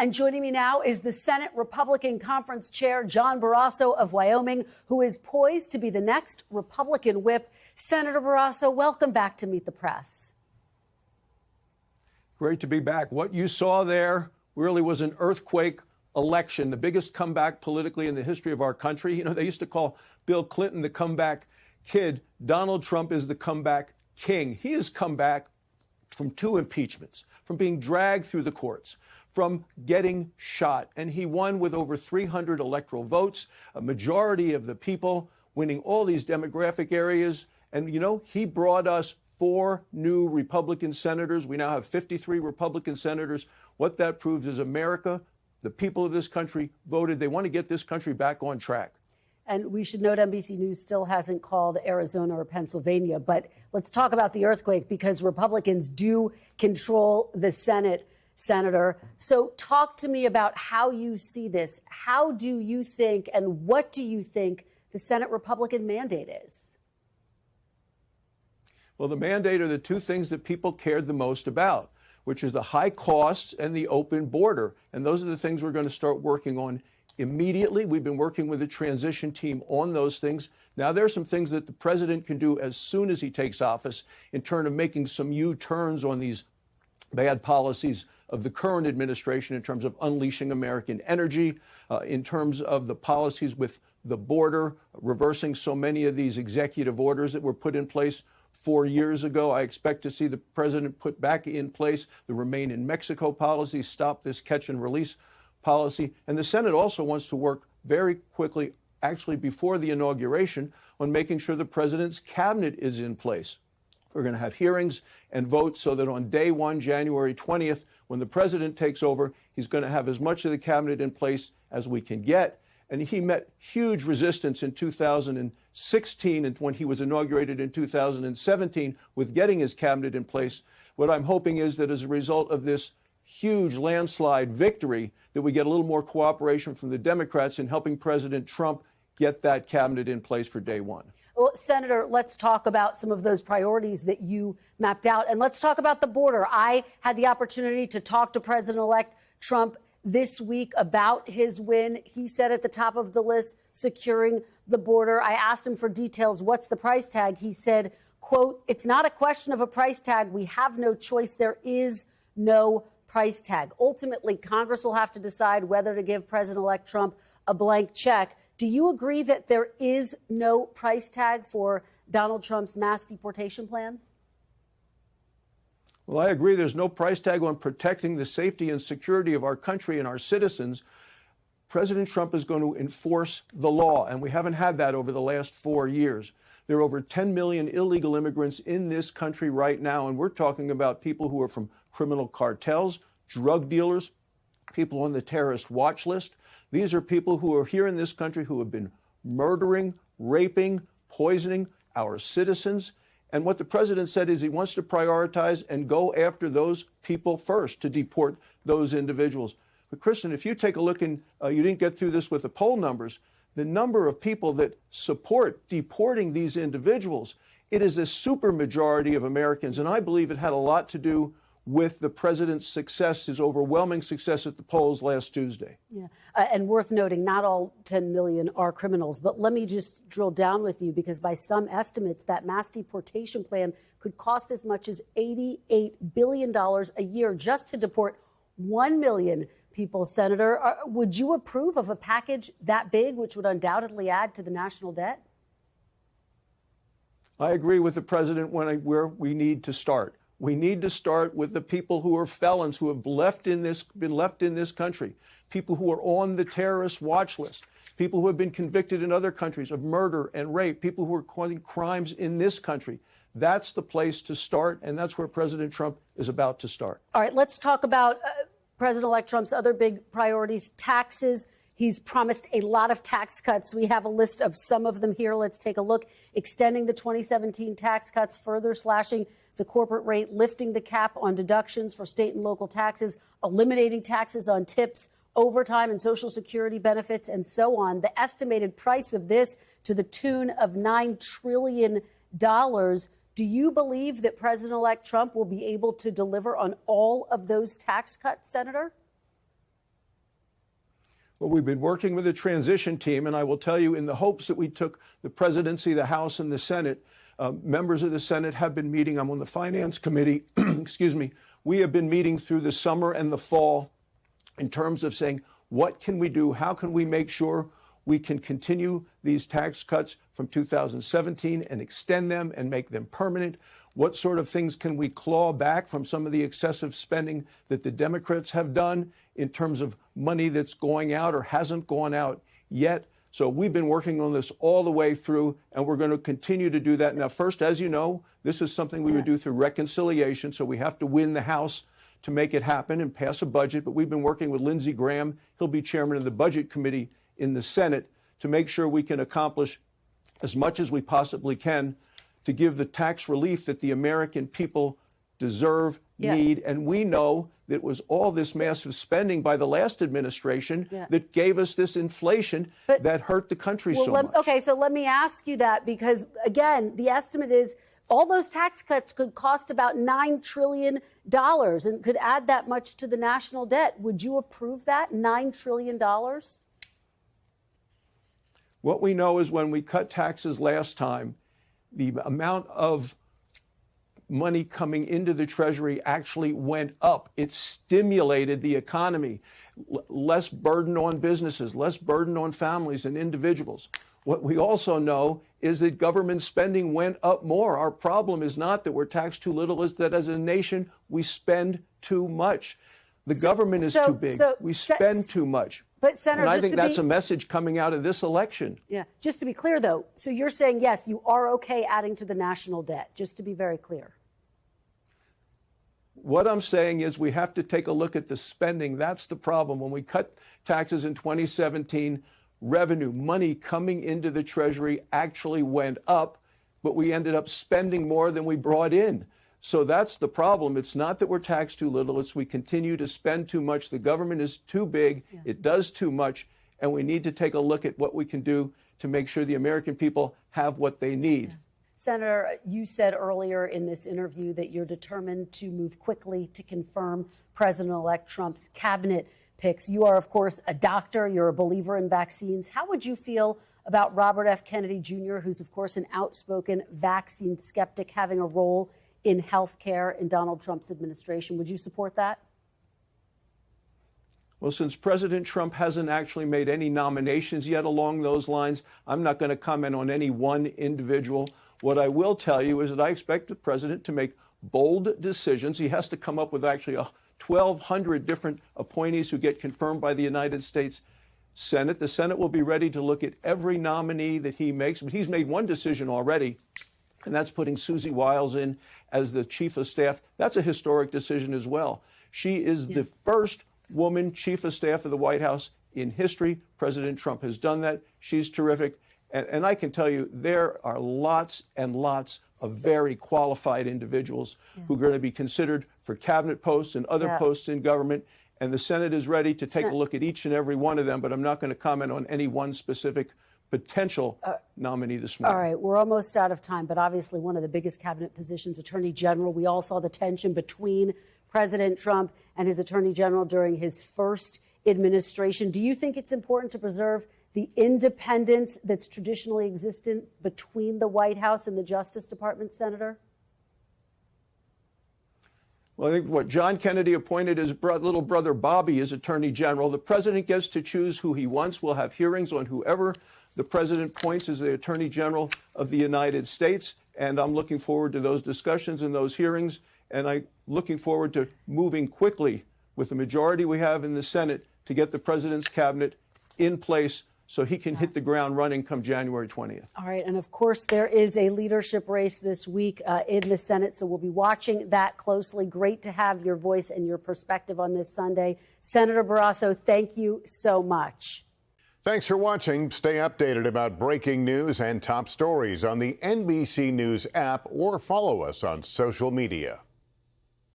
And joining me now is the Senate Republican Conference Chair, John Barrasso of Wyoming, who is poised to be the next Republican whip. Senator Barrasso, welcome back to Meet the Press. Great to be back. What you saw there really was an earthquake election, the biggest comeback politically in the history of our country. You know, they used to call Bill Clinton the comeback kid. Donald Trump is the comeback king. He has come back from 2 impeachments, from being dragged through the courts, from getting shot. And he won with over 300 electoral votes, a majority of the people winning all these demographic areas. And, you know, he brought us 4 new Republican senators. We now have 53 Republican senators. What that proves is America, the people of this country voted. They want to get this country back on track. And we should note NBC News still hasn't called Arizona or Pennsylvania. But let's talk about the earthquake, because Republicans do control the Senate, Senator. So talk to me about how you see this. How do you think, and what do you think the Senate Republican mandate is? Well, the mandate are the 2 things that people cared the most about, which is the high costs and the open border. And those are the things we're going to start working on immediately. We've been working with the transition team on those things. Now, there are some things that the president can do as soon as he takes office in terms of making some U-turns on these bad policies of the current administration, in terms of unleashing American energy, in terms of the policies with the border, reversing so many of these executive orders that were put in place 4 years ago. I expect to see the president put back in place the Remain in Mexico policy, stop this catch and release policy. And the Senate also wants to work very quickly, actually before the inauguration, on making sure the president's cabinet is in place. We're going to have hearings and votes so that on day 1, January 20th, when the president takes over, he's going to have as much of the cabinet in place as we can get. And he met huge resistance in 2016 and when he was inaugurated in 2017 with getting his cabinet in place. What I'm hoping is that as a result of this huge landslide victory, that we get a little more cooperation from the Democrats in helping President Trump get that cabinet in place for day 1. Well, Senator, let's talk about some of those priorities that you mapped out. And let's talk about the border. I had the opportunity to talk to President-elect Trump this week about his win. He said at the top of the list, securing the border. I asked him for details. What's the price tag? He said, quote, "It's not a question of a price tag. We have no choice. There is no price tag." Ultimately, Congress will have to decide whether to give President-elect Trump a blank check. Do you agree that there is no price tag for Donald Trump's mass deportation plan? Well, I agree there's no price tag on protecting the safety and security of our country and our citizens. President Trump is going to enforce the law, and we haven't had that over the last 4 years. There are over 10 million illegal immigrants in this country right now, and we're talking about people who are from criminal cartels, drug dealers, people on the terrorist watch list. These are people who are here in this country who have been murdering, raping, poisoning our citizens. And what the president said is he wants to prioritize and go after those people first, to deport those individuals. But, Kristen, if you take a look, and you didn't get through this with the poll numbers, the number of people that support deporting these individuals, it is a supermajority of Americans. And I believe it had a lot to do with the president's success, his overwhelming success at the polls last Tuesday. Yeah, and worth noting, not all 10 million are criminals. But let me just drill down with you, because by some estimates, that mass deportation plan could cost as much as $88 billion a year just to deport 1 million people. Senator, would you approve of a package that big, which would undoubtedly add to the national debt? I agree with the president where we need to start. We need to start with the people who are felons, who have been left in this country, people who are on the terrorist watch list, people who have been convicted in other countries of murder and rape, people who are committing crimes in this country. That's the place to start, and that's where President Trump is about to start. All right, let's talk about President-elect Trump's other big priorities, taxes. He's promised a lot of tax cuts. We have a list of some of them here. Let's take a look. Extending the 2017 tax cuts, further slashing the corporate rate, lifting the cap on deductions for state and local taxes, eliminating taxes on tips, overtime and Social Security benefits, and so on. The estimated price of this to the tune of $9 trillion. Do you believe that President-elect Trump will be able to deliver on all of those tax cuts, Senator? Well, we've been working with a transition team, and I will tell you, in the hopes that we took the presidency, the House, and the Senate, members of the Senate have been meeting. I'm on the Finance Committee. Excuse me. We have been meeting through the summer and the fall in terms of saying, what can we do? How can we make sure we can continue these tax cuts from 2017 and extend them and make them permanent? What sort of things can we claw back from some of the excessive spending that the Democrats have done in terms of money that's going out or hasn't gone out yet? So we've been working on this all the way through, and we're going to continue to do that. Now, first, as you know, this is something we would do through reconciliation, so we have to win the House to make it happen and pass a budget. But we've been working with Lindsey Graham. He'll be chairman of the Budget Committee in the Senate to make sure we can accomplish as much as we possibly can to give the tax relief that the American people deserve, need. And we know that it was all this massive spending by the last administration that gave us this inflation that hurt the country so much. Okay, so let me ask you that, because, again, the estimate is all those tax cuts could cost about $9 trillion and could add that much to the national debt. Would you approve that, $9 trillion? What we know is when we cut taxes last time, the amount of money coming into the Treasury actually went up. It stimulated the economy. Less burden on businesses, less burden on families and individuals. What we also know is that government spending went up more. Our problem is not that we're taxed too little, it's that as a nation, we spend too much. The government is too big. We spend too much. But, Senator, and I think that's a message coming out of this election. Yeah. Just to be clear, though, so you're saying, yes, you are okay adding to the national debt, just to be very clear. What I'm saying is we have to take a look at the spending. That's the problem. When we cut taxes in 2017, revenue, money coming into the Treasury actually went up, but we ended up spending more than we brought in. So that's the problem. It's not that we're taxed too little. It's we continue to spend too much. The government is too big. It does too much. And we need to take a look at what we can do to make sure the American people have what they need. Senator, you said earlier in this interview that you're determined to move quickly to confirm President-elect Trump's cabinet picks. You are, of course, a doctor. You're a believer in vaccines. How would you feel about Robert F. Kennedy Jr., who's, of course, an outspoken vaccine skeptic, having a role in health care in Donald Trump's administration? Would you support that? Well, since President Trump hasn't actually made any nominations yet along those lines, I'm not going to comment on any one individual. What I will tell you is that I expect the president to make bold decisions. He has to come up with actually 1,200 different appointees who get confirmed by the United States Senate. The Senate will be ready to look at every nominee that he makes, but he's made one decision already, and that's putting Susie Wiles in as the chief of staff. That's a historic decision as well. She is the first woman chief of staff of the White House in history. President Trump has done that. She's terrific. And I can tell you, there are lots and lots of very qualified individuals who are going to be considered for cabinet posts and other posts in government. And the Senate is ready to take a look at each and every one of them. But I'm not going to comment on any one specific potential nominee this morning. All right, we're almost out of time, but obviously one of the biggest cabinet positions, Attorney General. We all saw the tension between President Trump and his Attorney General during his first administration. Do you think it's important to preserve the independence that's traditionally existed between the White House and the Justice Department, Senator? Well, I think what John Kennedy appointed his little brother Bobby as Attorney General. The president gets to choose who he wants. We'll have hearings on whoever the president appoints as the Attorney General of the United States. And I'm looking forward to those discussions and those hearings. And I'm looking forward to moving quickly with the majority we have in the Senate to get the president's cabinet in place so he can hit the ground running come January 20th. All right. And of course, there is a leadership race this week in the Senate. So we'll be watching that closely. Great to have your voice and your perspective on this Sunday. Senator Barrasso, thank you so much. Thanks for watching. Stay updated about breaking news and top stories on the NBC News app or follow us on social media.